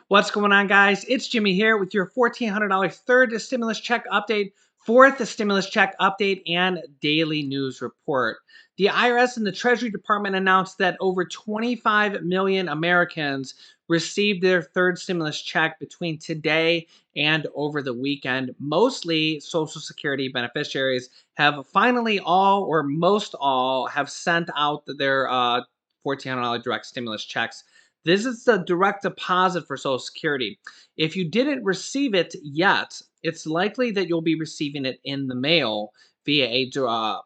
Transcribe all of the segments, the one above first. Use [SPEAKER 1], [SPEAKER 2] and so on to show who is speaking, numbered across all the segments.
[SPEAKER 1] What's going on, guys? It's Jimmy here with your $1,400 third stimulus check update, fourth stimulus check update, and daily news report. The IRS and the Treasury Department announced that over 25 million Americans received their third stimulus check between today and over the weekend. Mostly Social Security beneficiaries have finally all or most all have sent out their $1,400 direct stimulus checks. This is the direct deposit for Social Security. If you didn't receive it yet, it's likely that you'll be receiving it in the mail via a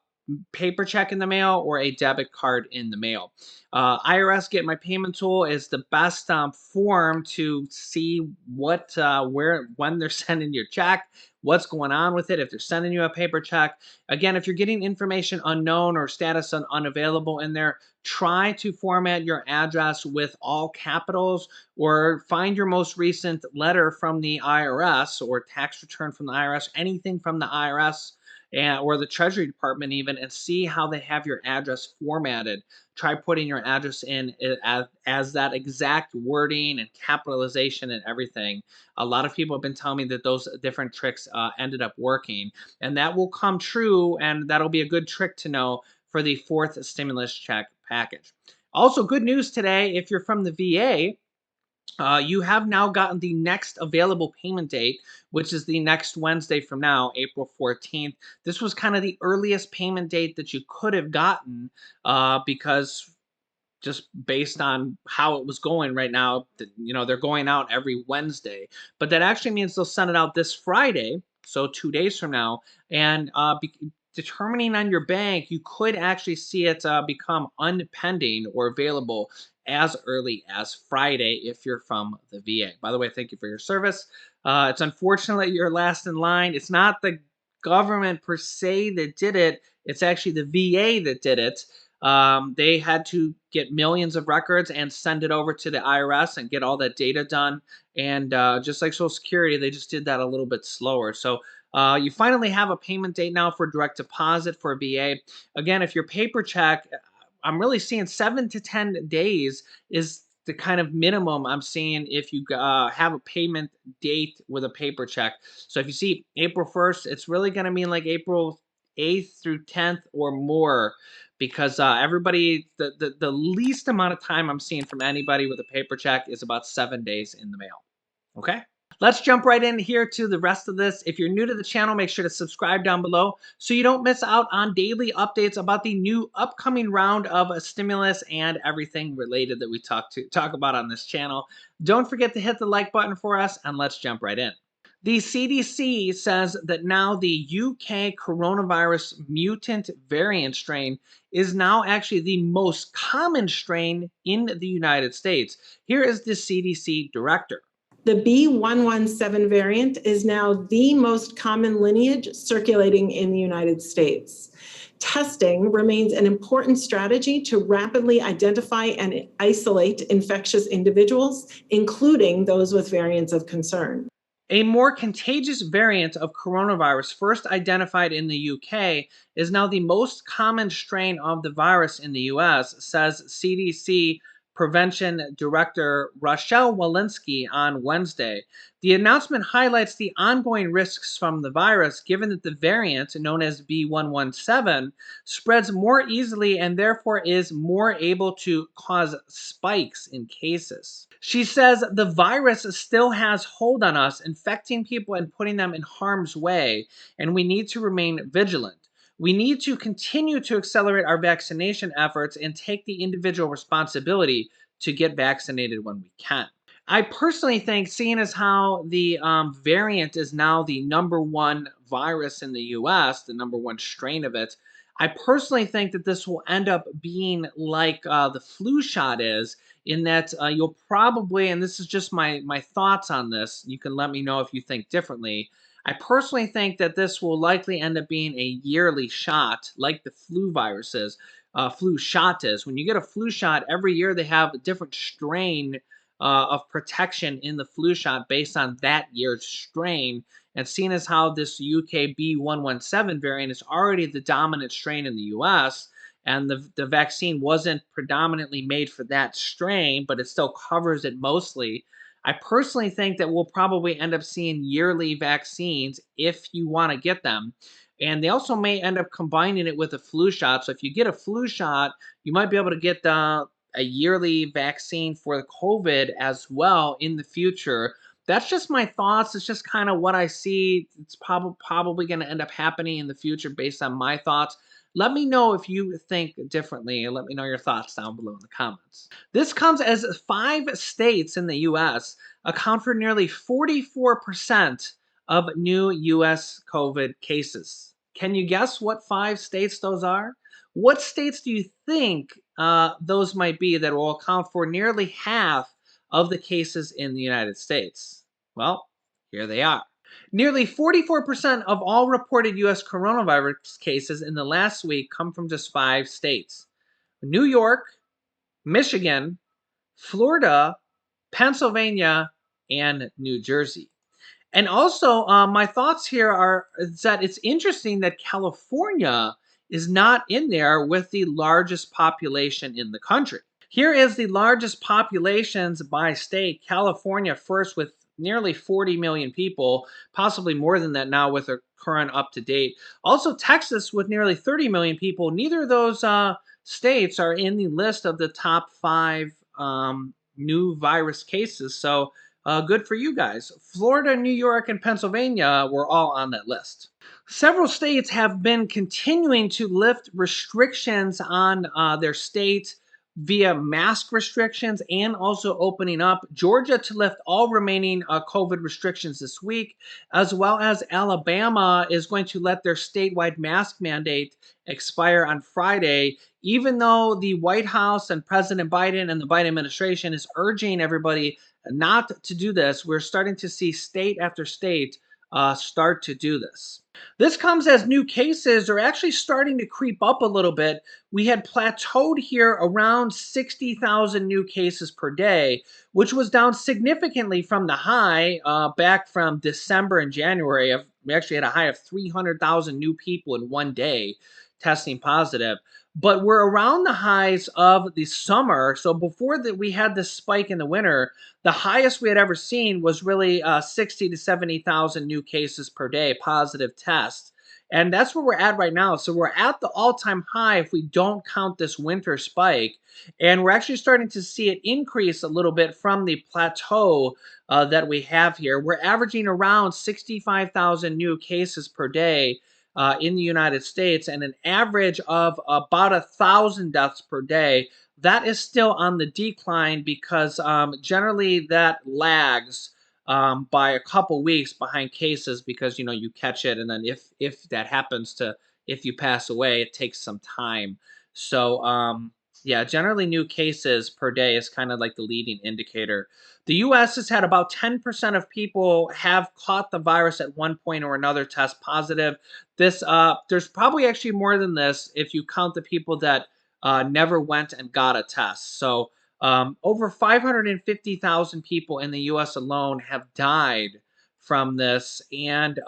[SPEAKER 1] paper check in the mail or a debit card in the mail. IRS Get My Payment Tool is the best form to see when they're sending your check, what's going on with it, if they're sending you a paper check. Again, if you're getting information unknown or status unavailable in there, try to format your address with all capitals or find your most recent letter from the IRS or tax return from the IRS, anything from the IRS or the Treasury Department even, and see how they have your address formatted. Try putting your address in as that exact wording and capitalization and everything. A lot of people have been telling me that those different tricks ended up working, and that will come true, and that'll be a good trick to know for the fourth stimulus check package. Also, good news today, if you're from the VA, you have now gotten the next available payment date, which is the next Wednesday from now, April 14th. This was kind of the earliest payment date that you could have gotten because just based on how it was going right now, they're going out every Wednesday. But that actually means they'll send it out this Friday, so 2 days from now. And determining on your bank, you could actually see it become unpending or available as early as Friday if you're from the VA. By the way, thank you for your service. It's unfortunate you're last in line. It's not the government per se that did it. It's actually the VA that did it. They had to get millions of records and send it over to the IRS and get all that data done. And just like Social Security, they just did that a little bit slower. So you finally have a payment date now for direct deposit for VA. Again, if your paper check, I'm really seeing 7 to 10 days is the kind of minimum I'm seeing if you have a payment date with a paper check. So if you see April 1st, it's really going to mean like April 8th through 10th or more, because everybody, the least amount of time I'm seeing from anybody with a paper check is about 7 days in the mail. Okay? Let's jump right in here to the rest of this. If you're new to the channel, make sure to subscribe down below so you don't miss out on daily updates about the new upcoming round of a stimulus and everything related that we talk about on this channel. Don't forget to hit the like button for us, and let's jump right in. The CDC says that now the UK coronavirus mutant variant strain is now actually the most common strain in the United States. Here is the CDC director.
[SPEAKER 2] The B.1.1.7 variant is now the most common lineage circulating in the United States. Testing remains an important strategy to rapidly identify and isolate infectious individuals, including those with variants of concern.
[SPEAKER 1] A more contagious variant of coronavirus, first identified in the UK, is now the most common strain of the virus in the US, says CDC Prevention Director Rochelle Walensky on Wednesday. The announcement highlights the ongoing risks from the virus, given that the variant, known as B.1.1.7, spreads more easily and therefore is more able to cause spikes in cases. She says the virus still has hold on us, infecting people and putting them in harm's way, and we need to remain vigilant. We need to continue to accelerate our vaccination efforts and take the individual responsibility to get vaccinated when we can. I personally think, seeing as how the variant is now the #1 virus in the US, the #1 strain of it, I personally think that this will end up being like the flu shot is, in that you'll probably, and this is just my thoughts on this, you can let me know if you think differently. I personally think that this will likely end up being a yearly shot, like the flu shot is. When you get a flu shot, every year they have a different strain of protection in the flu shot based on that year's strain. And seeing as how this UK B.1.1.7 variant is already the dominant strain in the US, and the vaccine wasn't predominantly made for that strain, but it still covers it mostly, I personally think that we'll probably end up seeing yearly vaccines if you want to get them. And they also may end up combining it with a flu shot. So if you get a flu shot, you might be able to get a yearly vaccine for the COVID as well in the future. That's just my thoughts. It's just kind of what I see. It's probably going to end up happening in the future based on my thoughts. Let me know if you think differently, and let me know your thoughts down below in the comments. This comes as 5 states in the US account for nearly 44% of new US COVID cases. Can you guess what 5 states those are? What states do you think those might be that will account for nearly half of the cases in the United States? Well, here they are. Nearly 44% of all reported US coronavirus cases in the last week come from just 5 states: New York, Michigan, Florida, Pennsylvania, and New Jersey. And also, my thoughts here are is that it's interesting that California is not in there with the largest population in the country. Here is the largest populations by state. California first with nearly 40 million people, possibly more than that now with a current up to date. Also, Texas with nearly 30 million people. Neither of those states are in the list of the top 5 new virus cases. So, good for you guys. Florida, New York, and Pennsylvania were all on that list. Several states have been continuing to lift restrictions on their state via mask restrictions and also opening up. Georgia to lift all remaining COVID restrictions this week, as well as Alabama is going to let their statewide mask mandate expire on Friday, even though the White House and President Biden and the Biden administration is urging everybody not to do this. We're starting to see state after state start to do this. This comes as new cases are actually starting to creep up a little bit. We had plateaued here around 60,000 new cases per day, which was down significantly from the high back from December and January. We actually had a high of 300,000 new people in one day testing positive. But we're around the highs of the summer. So before that, we had this spike in the winter. The highest we had ever seen was really 60 to 70,000 new cases per day, positive tests. And that's where we're at right now. So we're at the all-time high if we don't count this winter spike. And we're actually starting to see it increase a little bit from the plateau that we have here. We're averaging around 65,000 new cases per day in the United States and an average of about 1,000 deaths per day. That is still on the decline because generally that lags by a couple weeks behind cases because you catch it, and then if that happens to if you pass away, it takes some time. So yeah, generally new cases per day is kind of like the leading indicator. The U.S. has had about 10% of people have caught the virus at one point or another, test positive. This there's probably actually more than this if you count the people that never went and got a test. So over 550,000 people in the U.S. alone have died from this. And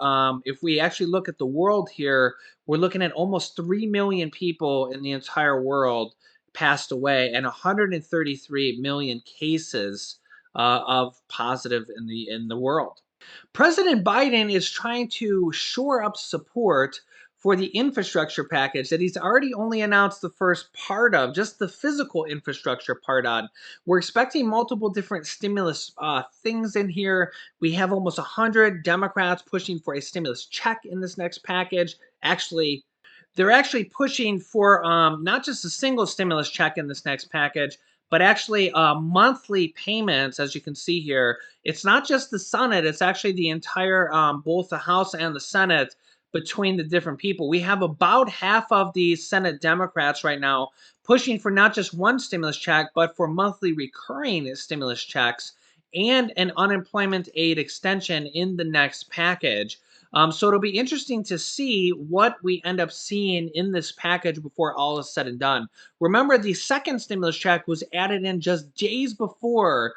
[SPEAKER 1] if we actually look at the world here, we're looking at almost 3 million people in the entire world passed away and 133 million cases of positive in the world. President Biden is trying to shore up support for the infrastructure package that he's already only announced the first part of, just the physical infrastructure part on. We're expecting multiple different stimulus things in here. We have almost 100 Democrats pushing for a stimulus check in this next package. Actually, they're actually pushing for not just a single stimulus check in this next package, but actually monthly payments, as you can see here. It's not just the Senate, it's actually the entire, both the House and the Senate between the different people. We have about half of the Senate Democrats right now pushing for not just one stimulus check, but for monthly recurring stimulus checks and an unemployment aid extension in the next package. So it'll be interesting to see what we end up seeing in this package before all is said and done. Remember, the second stimulus check was added in just days before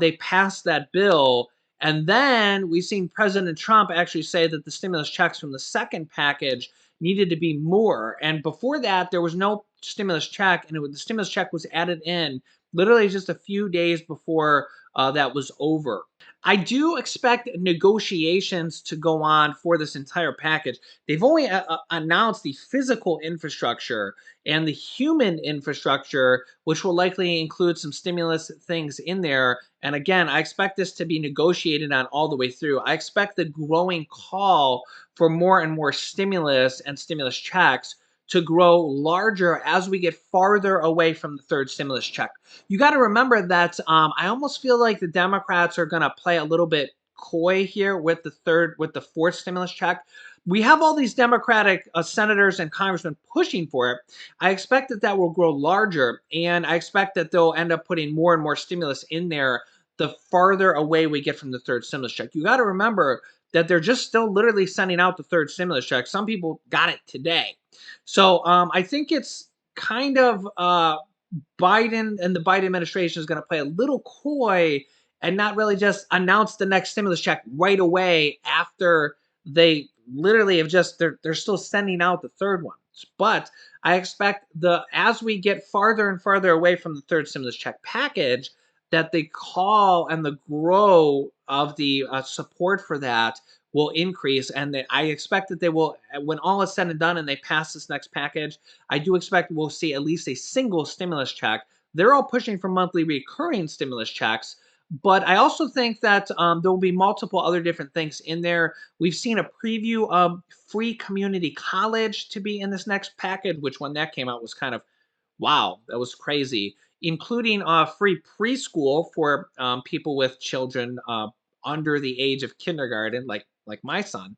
[SPEAKER 1] they passed that bill. And then we've seen President Trump actually say that the stimulus checks from the second package needed to be more. And before that, there was no stimulus check, and the stimulus check was added in literally just a few days before that was over. I do expect negotiations to go on for this entire package. They've only announced the physical infrastructure and the human infrastructure, which will likely include some stimulus things in there. And again, I expect this to be negotiated on all the way through. I expect the growing call for more and more stimulus and stimulus checks to grow larger as we get farther away from the third stimulus check. You got to remember that I almost feel like the Democrats are going to play a little bit coy here with the fourth stimulus check. We have all these Democratic senators and congressmen pushing for it. I expect that will grow larger, and I expect that they'll end up putting more and more stimulus in there the farther away we get from the third stimulus check. You got to remember that they're just still literally sending out the third stimulus check. Some people got it today. So I think it's kind of Biden and the Biden administration is going to play a little coy and not really just announce the next stimulus check right away after they literally have just they're still sending out the third one. But I expect as we get farther and farther away from the third stimulus check package, that the call and the grow of the support for that will increase, and I expect that they will, when all is said and done and they pass this next package, I do expect we'll see at least a single stimulus check. They're all pushing for monthly recurring stimulus checks, but I also think that there will be multiple other different things in there. We've seen a preview of free community college to be in this next package, which when that came out was kind of, wow, that was crazy, including free preschool for people with children under the age of kindergarten, like my son.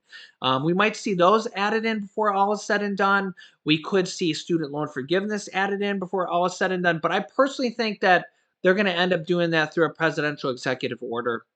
[SPEAKER 1] We might see those added in before all is said and done. We could see student loan forgiveness added in before all is said and done. But I personally think that they're going to end up doing that through a presidential executive order.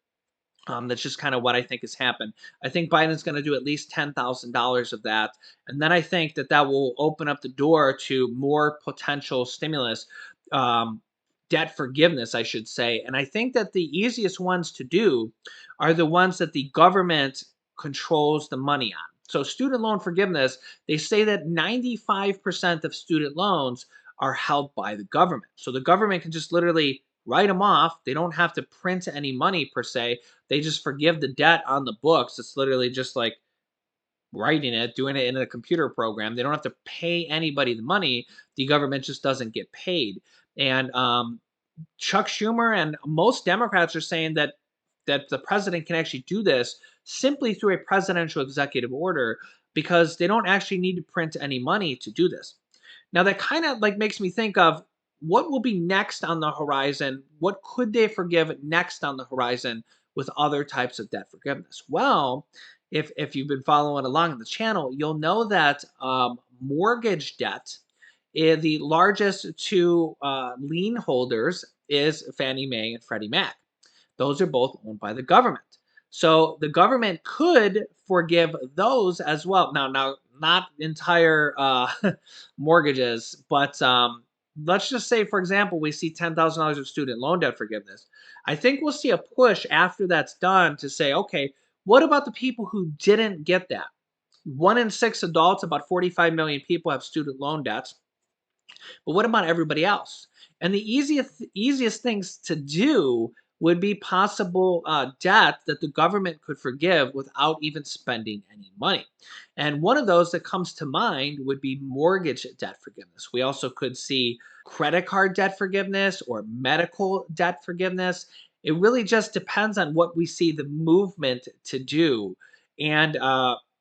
[SPEAKER 1] That's just kind of what I think has happened. I think Biden's going to do at least $10,000 of that. And then I think that will open up the door to more potential stimulus, um, debt forgiveness, I should say. And I think that the easiest ones to do are the ones that the government controls the money on. So, student loan forgiveness, they say that 95% of student loans are held by the government. So, the government can just literally write them off. They don't have to print any money per se. They just forgive the debt on the books. It's literally just like writing it, doing it in a computer program. They don't have to pay anybody the money. The government just doesn't get paid. And Chuck Schumer and most Democrats are saying that the president can actually do this simply through a presidential executive order because they don't actually need to print any money to do this. Now that kind of like makes me think of what will be next on the horizon. What could they forgive next on the horizon with other types of debt forgiveness? Well, if you've been following along on the channel, you'll know that mortgage debt, the largest two lien holders is Fannie Mae and Freddie Mac. Those are both owned by the government. So the government could forgive those as well. Now, not entire mortgages, but let's just say, for example, we see $10,000 of student loan debt forgiveness. I think we'll see a push after that's done to say, okay, what about the people who didn't get that? 1 in 6 adults, about 45 million people, have student loan debts. But what about everybody else? And the easiest things to do would be possible debt that the government could forgive without even spending any money. And one of those that comes to mind would be mortgage debt forgiveness. We also could see credit card debt forgiveness or medical debt forgiveness. It really just depends on what we see the movement to do. And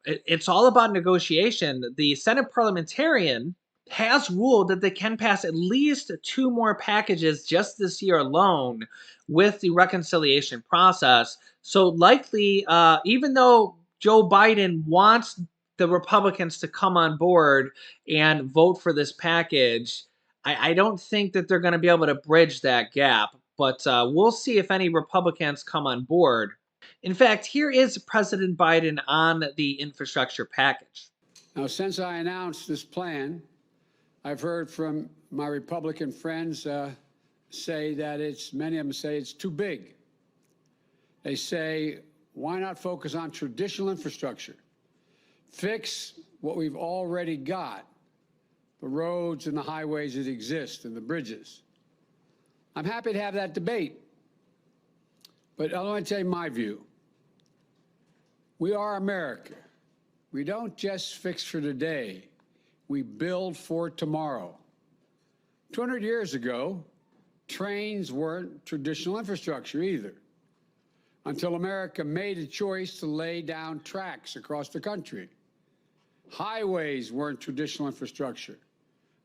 [SPEAKER 1] it's all about negotiation. The Senate parliamentarian has ruled that they can pass at least 2 more packages just this year alone with the reconciliation process. So likely, even though Joe Biden wants the Republicans to come on board and vote for this package, I don't think that they're going to be able to bridge that gap. But we'll see if any Republicans come on board. In fact, here is President Biden on the infrastructure package.
[SPEAKER 3] Now, since I announced this plan, I've heard from my Republican friends say that many of them say it's too big. They say, why not focus on traditional infrastructure? Fix what we've already got, the roads and the highways that exist and the bridges. I'm happy to have that debate. But I want to tell you my view. We are America. We don't just fix for today. We build for tomorrow. 200 years ago, trains weren't traditional infrastructure either, until America made a choice to lay down tracks across the country. Highways weren't traditional infrastructure,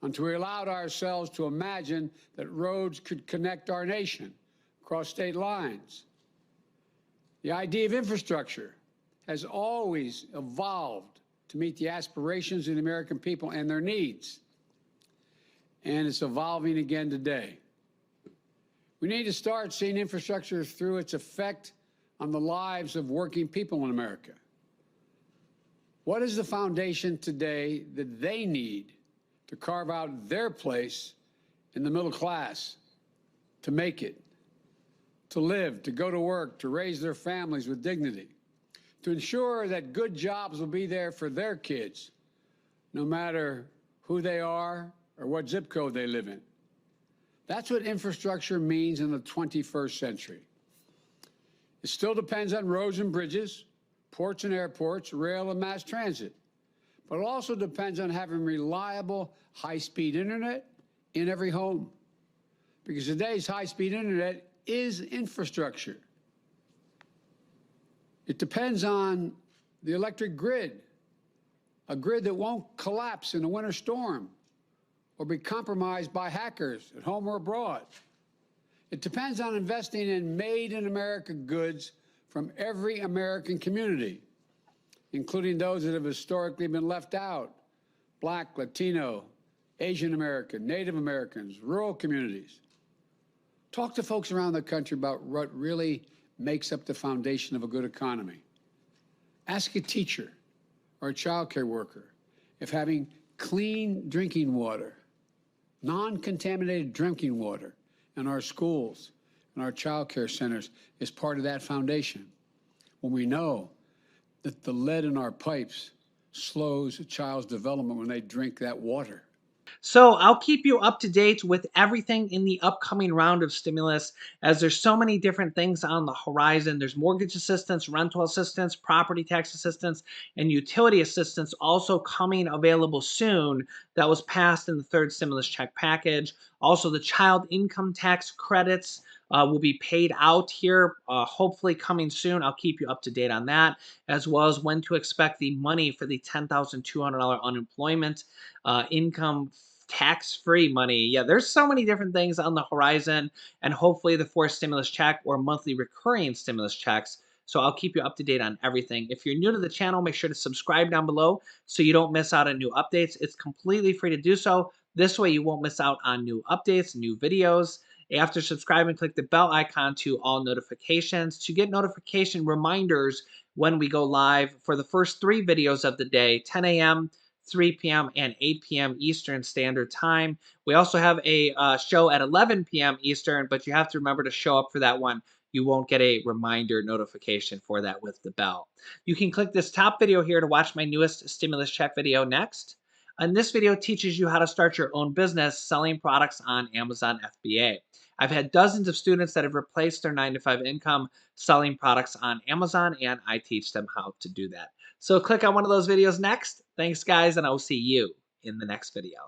[SPEAKER 3] until we allowed ourselves to imagine that roads could connect our nation across state lines. The idea of infrastructure has always evolved to meet the aspirations of the American people and their needs. And it's evolving again today. We need to start seeing infrastructure through its effect on the lives of working people in America. What is the foundation today that they need to carve out their place in the middle class, to make it, to live, to go to work, to raise their families with dignity, to ensure that good jobs will be there for their kids, no matter who they are or what zip code they live in? That's what infrastructure means in the 21st century. It still depends on roads and bridges, ports and airports, rail and mass transit. But it also depends on having reliable, high-speed internet in every home. Because today's high-speed internet is infrastructure. It depends on the electric grid, a grid that won't collapse in a winter storm or be compromised by hackers at home or abroad. It depends on investing in made-in-America goods from every American community, including those that have historically been left out: Black, Latino, Asian American, Native Americans, rural communities. Talk to folks around the country about what really makes up the foundation of a good economy. Ask a teacher or a child care worker if having clean drinking water, non-contaminated drinking water in our schools and our child care centers is part of that foundation. When we know that the lead in our pipes slows a child's development when they drink that water.
[SPEAKER 1] So I'll keep you up to date with everything in the upcoming round of stimulus, as there's so many different things on the horizon. There's mortgage assistance, rental assistance, property tax assistance, and utility assistance also coming available soon that was passed in the third stimulus check package. Also, the child income tax credits will be paid out here, hopefully coming soon. I'll keep you up to date on that, as well as when to expect the money for the $10,200 unemployment income tax-free money. Yeah, there's so many different things on the horizon, and hopefully the fourth stimulus check or monthly recurring stimulus checks. So I'll keep you up to date on everything. If you're new to the channel, make sure to subscribe down below so you don't miss out on new updates. It's completely free to do so. This way you won't miss out on new updates, new videos. After subscribing, click the bell icon to all notifications to get notification reminders when we go live for the first 3 videos of the day: 10 a.m., 3 p.m., and 8 p.m. Eastern Standard Time. We also have a show at 11 p.m. Eastern, but you have to remember to show up for that one. You won't get a reminder notification for that with the bell. You can click this top video here to watch my newest stimulus check video next. And this video teaches you how to start your own business selling products on Amazon FBA. I've had dozens of students that have replaced their 9-to-5 income selling products on Amazon, and I teach them how to do that. So click on one of those videos next. Thanks, guys, and I will see you in the next video.